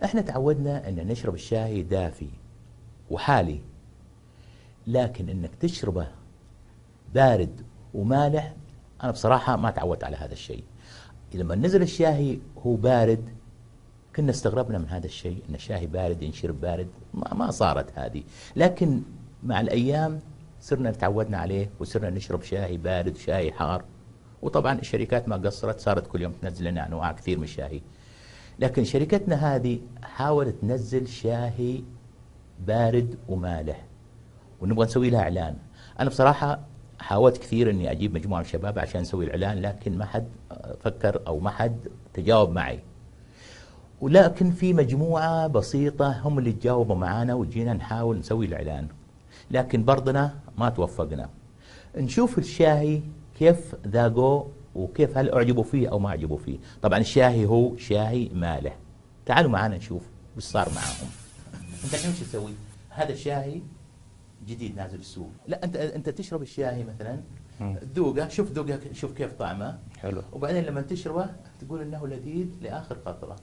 احنا تعودنا ان نشرب الشاي دافي وحالي، لكن انك تشربه بارد ومالح انا بصراحة ما تعودت على هذا الشيء. لما نزل الشاي هو بارد كنا استغربنا من هذا الشيء، ان الشاي بارد ينشرب بارد، ما صارت هذه. لكن مع الايام صرنا تعودنا عليه وصرنا نشرب شاي بارد وشاي حار. وطبعا الشركات ما قصرت، صارت كل يوم تنزل لنا انواع كثير من الشاي. لكن شركتنا هذه حاولت تنزل شاي بارد ومالح ونبغى نسوي لها اعلان. انا بصراحه حاولت كثير اني اجيب مجموعه من الشباب عشان نسوي الاعلان، لكن ما حد فكر او ما حد تجاوب معي. ولكن في مجموعه بسيطه هم اللي تجاوبوا معانا وجينا نحاول نسوي الاعلان، لكن برضنا ما توفقنا. نشوف الشاي كيف ذاقوه وكيف هل اعجبوا فيه او ما اعجبوا فيه. طبعا الشاي هو شاي مالح. تعالوا معنا نشوف وش صار معاهم. انت الحين وش تسوي؟ هذا الشاي جديد نازل السوق. لا انت تشرب الشاي مثلا، ذوقه، شوف ذوقه، شوف كيف طعمه. حلو. وبعدين لما تشربه تقول انه لذيذ لاخر قطره.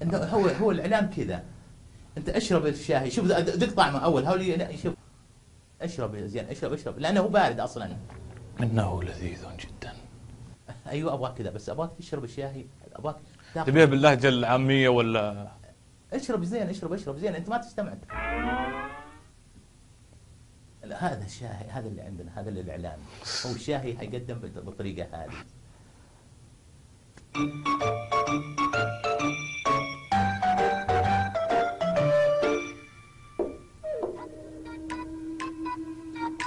انه هو الاعلام كذا. انت اشرب الشاي، شوف ذق طعمه اول، شوف اشرب زين، اشرب لانه هو بارد اصلا. انه لذيذ جدا. ايوه ابغاك كذا، بس ابغاك تشرب الشاي، ابغاك تبيها باللهجه العاميه ولا؟ اشرب زين، اشرب زين، انت ما تستمع. هذا الشاي، هذا اللي عندنا، هذا اللي الاعلان. هو الشاي حيقدم بالطريقه هذه.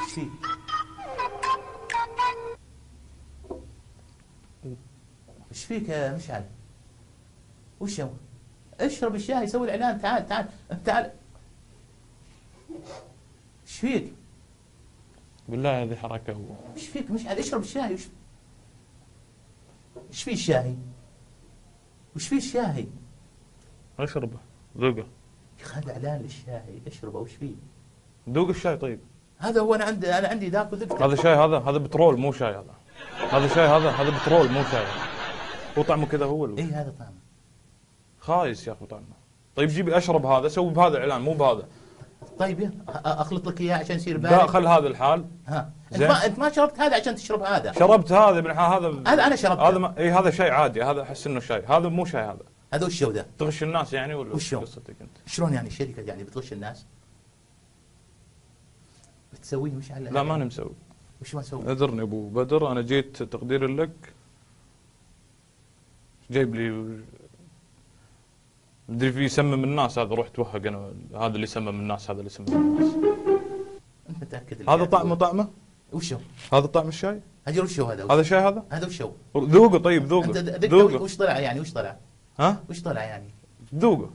ايش فيك؟ ايش فيك يا مشعل؟ وش هو؟ اشرب الشاي، سوي الاعلان. تعال. ايش فيك؟ بالله هذه حركه. هو ايش فيك مشعل؟ اشرب الشاي. ايش فيه الشاي؟ وش فيه الشاي؟ اشربه، ذوقه. يا اخي هذا اعلان للشاي، اشربه. وش فيه؟ ذوق الشاي طيب. هذا هو، انا عندي ذاك وذقته. هذا شاي، هذا بترول مو شاي. هذا شاي، هذا بترول مو شاي. هو طعمه كذا هو اي هذا طعمه خايس يا اخي طعمه. طيب جيبي اشرب هذا، سوي بهذا الاعلان مو بهذا. طيب اخلط لك اياه عشان يصير بارد. لا خل هذا الحال. ها انت ما شربت هذا عشان تشرب هذا. شربت هذا من هذا انا شربت هذا اي هذا شيء عادي. هذا احس انه شاي، هذا مو شاي. هذا وش هو ذا؟ تغش الناس يعني ولا وش قصتك انت؟ شلون يعني الشركه يعني بتغش الناس؟ بتسوي مش على لا ماني مسوي. وش ما اسوي؟ اعذرني ابو بدر، انا جيت تقدير لك. جايب لي مدري في يسمم الناس. هذا روح توهق انا. هذا اللي يسمم الناس، هذا اللي يسمم الناس. انت متاكد؟ هذا طعمه وش هو؟ هذا طعم الشاي. اجل وش هو هذا؟ هذا شاي هذا وش هو؟ ذوقه. طيب ذوقه. ذوقه وش طلع يعني؟ وش طلع؟ ها وش طلع يعني؟ ذوقه.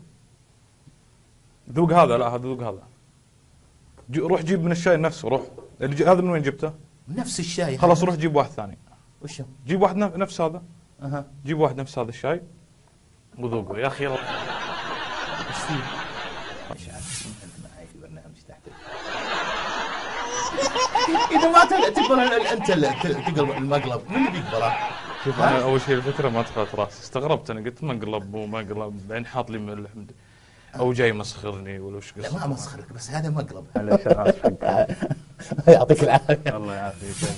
ذوق هذا. لا هذا ذوق هذا. روح جيب من الشاي نفسه. روح. هذا من وين جبته؟ نفس الشاي. خلاص روح جيب واحد ثاني. وش هو؟ جيب واحد نفس هذا. جيب واحد نفس هذا الشاي وذوقه يا اخي. ايش فيه؟ مش عارف انت معي في برنامج تحت. اذا ما تقبل انت تقلب المقلب، من اللي بيقبله؟ شوف انا اول شيء الفكره ما دخلت راسي، استغربت. انا قلت مقلب وما قلب، بعدين حاط لي ملح او جاي مسخرني ولا وش قصدك؟ لا ما مسخرك، بس هذا مقلب. على شرف حقك. يعطيك العافيه. الله يعافيك.